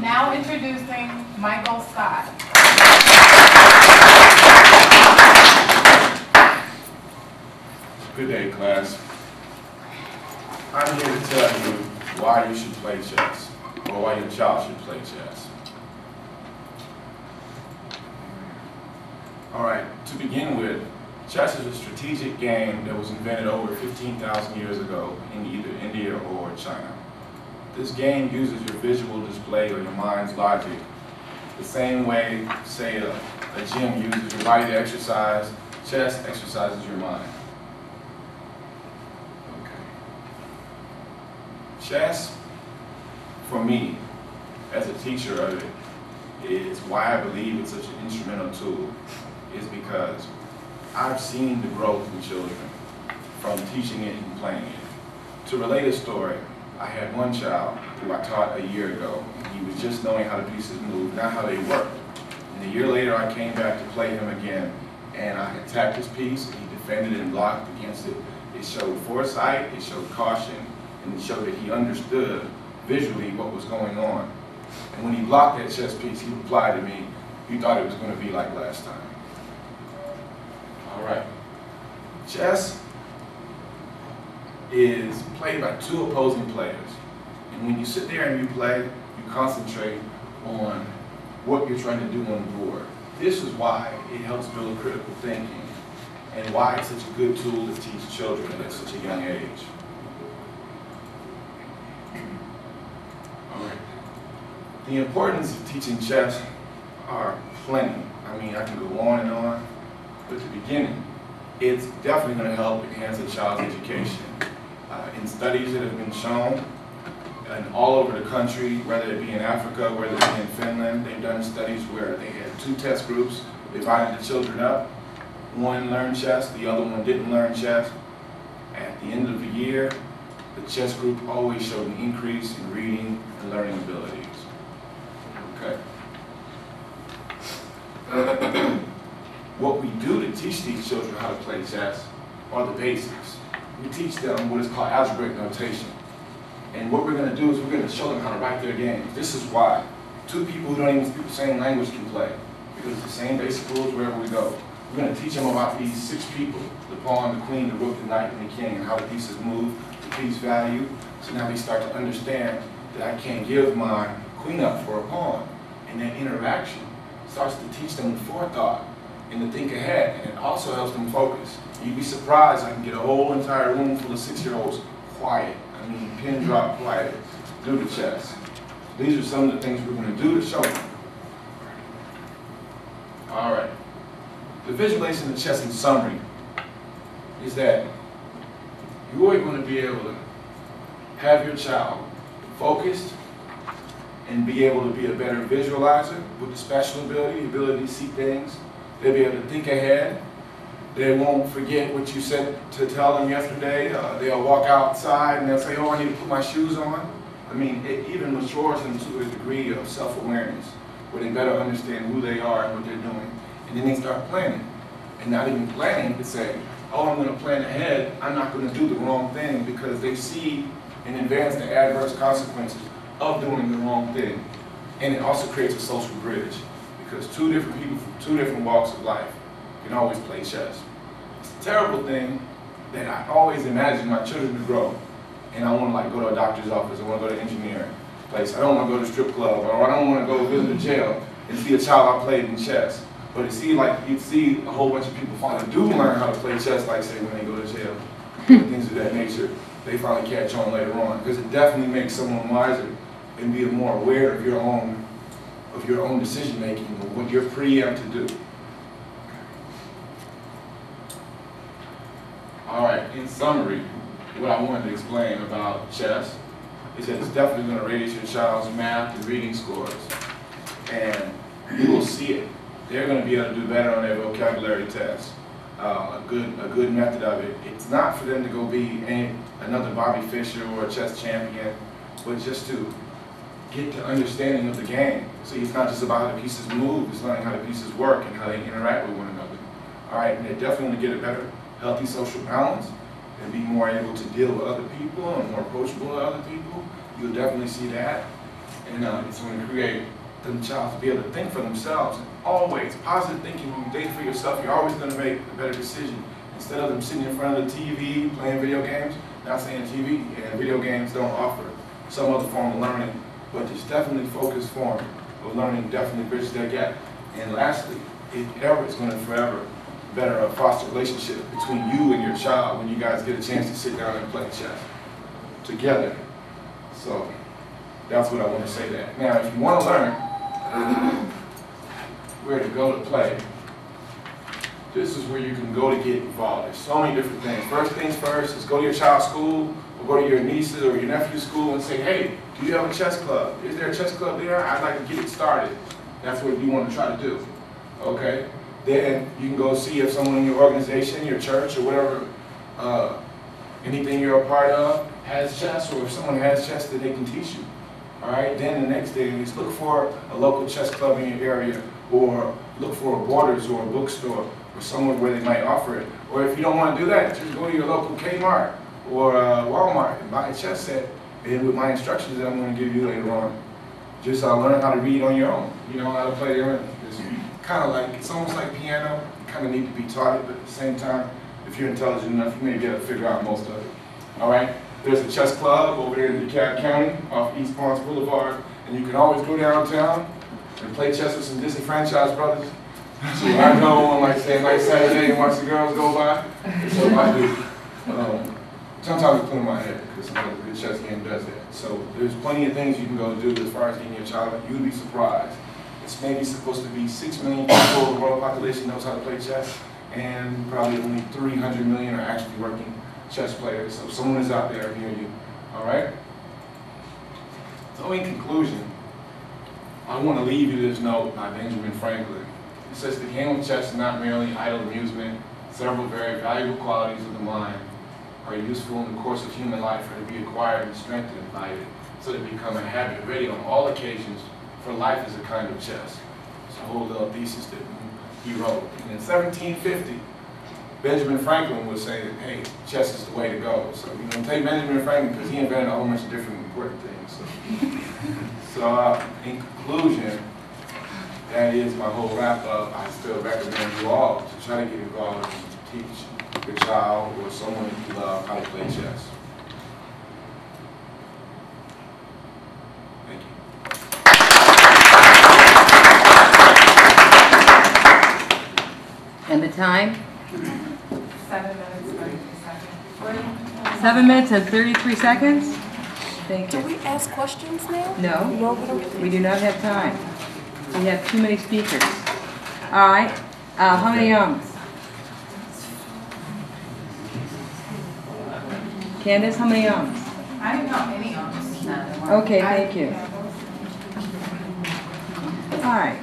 Now introducing Michael Scott. Good day, class. I'm here to tell you why you should play chess, or why your child should play chess. All right, to begin with, chess is a strategic game that was invented over 15,000 years ago in either India or China. This game uses your visual display or your mind's logic the same way, say, a gym uses your body to exercise. Chess exercises your mind. Okay. Chess, for me, as a teacher of it, is why I believe it's such an instrumental tool, is because I've seen the growth in children from teaching it and playing it. To relate a story, I had one child who I taught a year ago. He was just knowing how the pieces move, not how they work. And a year later, I came back to play him again, and I attacked his piece, and he defended and blocked against it. It showed foresight, it showed caution, and it showed that he understood visually what was going on. And when he blocked that chess piece, he replied to me, he thought it was going to be like last time. All right. Chess is played by two opposing players. And when you sit there and you play, you concentrate on what you're trying to do on the board. This is why it helps build critical thinking and why it's such a good tool to teach children at such a young age. All right. The importance of teaching chess are plenty. I mean, I can go on and on, but to begin, it's definitely going to help enhance a child's education. In studies that have been shown, and all over the country, whether it be in Africa, whether it be in Finland, they've done studies where they had two test groups, divided the children up. One learned chess, the other one didn't learn chess. At the end of the year, the chess group always showed an increase in reading and learning abilities. Okay. What we do to teach these children how to play chess are the basics. We teach them what is called algebraic notation. And what we're going to do is we're going to show them how to write their games. This is why two people who don't even speak the same language can play, because it's the same basic rules wherever we go. We're going to teach them about these 6 people, the pawn, the queen, the rook, the knight, and the king, and how the pieces move, the piece value. So now they start to understand that I can't give my queen up for a pawn. And that interaction starts to teach them the forethought and to think ahead, and it also helps them focus. You'd be surprised, I can get a whole entire room full of 6-year-olds quiet. I mean, pin drop quiet, do the chess. These are some of the things we're going to do to show them. All right. The visualization of chess in summary is that you're going to be able to have your child focused and be able to be a better visualizer with the spatial ability, the ability to see things. They'll be able to think ahead. They won't forget what you said to tell them yesterday. They'll walk outside and they'll say, oh, I need to put my shoes on. I mean, it even matures them to a degree of self-awareness where they better understand who they are and what they're doing. And then they start planning. And not even planning to say, oh, I'm going to plan ahead. I'm not going to do the wrong thing, because they see in advance the adverse consequences of doing the wrong thing. And it also creates a social bridge, because two different people from two different walks of life can always play chess. It's a terrible thing that I always imagine my children to grow, and I want to like go to a doctor's office, I want to go to an engineering place, I don't want to go to a strip club, or I don't want to go visit a jail and see a child I played in chess. But you see a whole bunch of people finally do learn how to play chess, like say when they go to jail, things of that nature. They finally catch on later on, because it definitely makes someone wiser and be more aware of your own decision making, or what you're preempt to do. All right, in summary, what I wanted to explain about chess is that it's definitely going to raise your child's math and reading scores. And you will see it. They're going to be able to do better on their vocabulary tests. A good method of it. It's not for them to go be another Bobby Fischer or a chess champion, but just to get the understanding of the game. See, it's not just about how the pieces move, it's learning how the pieces work and how they interact with one another. All right, and they're definitely going to get a better, healthy social balance and be more able to deal with other people and more approachable to other people. You'll definitely see that. And it's going to create the child to be able to think for themselves. And always, positive thinking, when you think for yourself, you're always going to make a better decision. Instead of them sitting in front of the TV, playing video games, not saying TV and video games don't offer some other form of learning, but there's definitely focused form of learning, definitely bridges that gap. And lastly, it ever is going to forever better foster a relationship between you and your child when you guys get a chance to sit down and play chess together. So that's what I want to say that. Now, if you want to learn where to go to play, this is where you can go to get involved. There's so many different things. First things first is go to your child's school, or go to your niece's or your nephew's school and say, hey, do you have a chess club? Is there a chess club there? I'd like to get it started. That's what you want to try to do. Okay? Then you can go see if someone in your organization, your church, or whatever, anything you're a part of has chess, or if someone has chess that they can teach you. All right? Then the next thing is look for a local chess club in your area, or look for a Borders or a bookstore, or somewhere where they might offer it. Or if you don't want to do that, just go to your local Kmart or Walmart and buy a chess set, and with my instructions that I'm going to give you later on, just learn how to read on your own. You know how to play your own. It's kind of like, it's almost like piano. You kind of need to be taught it, but at the same time, if you're intelligent enough, you may be able to figure out most of it. All right? There's a chess club over there in DeKalb County off East Ponce Boulevard, and you can always go downtown and play chess with some disenfranchised brothers. So I go on, like, say, a nice Saturday and watch the girls go by. So I do. Sometimes I put in my head, because sometimes a good chess game does that. So there's plenty of things you can go do as far as getting your child. You'd be surprised. It's maybe supposed to be 6 million people, the world population knows how to play chess, and probably only 300 million are actually working chess players. So someone is out there near you. All right? So in conclusion, I want to leave you this note by Benjamin Franklin. It says, the game of chess is not merely idle amusement. Several very valuable qualities of the mind are useful in the course of human life, are to be acquired and strengthened by it, so they become a habit ready on all occasions, for life is a kind of chess. It's a whole little thesis that he wrote. And in 1750, Benjamin Franklin was saying, hey, chess is the way to go. So you know, take Benjamin Franklin, because he invented a whole bunch of different important things. So in conclusion, that is my whole wrap up. I still recommend you all to try to get involved and teach your child or someone you love how to play chess. Thank you. And the time? 7 minutes, 33 seconds. 7 minutes and 33 seconds? Thank Do you. we ask questions now? No, No, we don't. we do not have time. We have too many speakers. All right. How many ums? Candace, how many ums? I didn't know any of them. Okay, thank you. All right.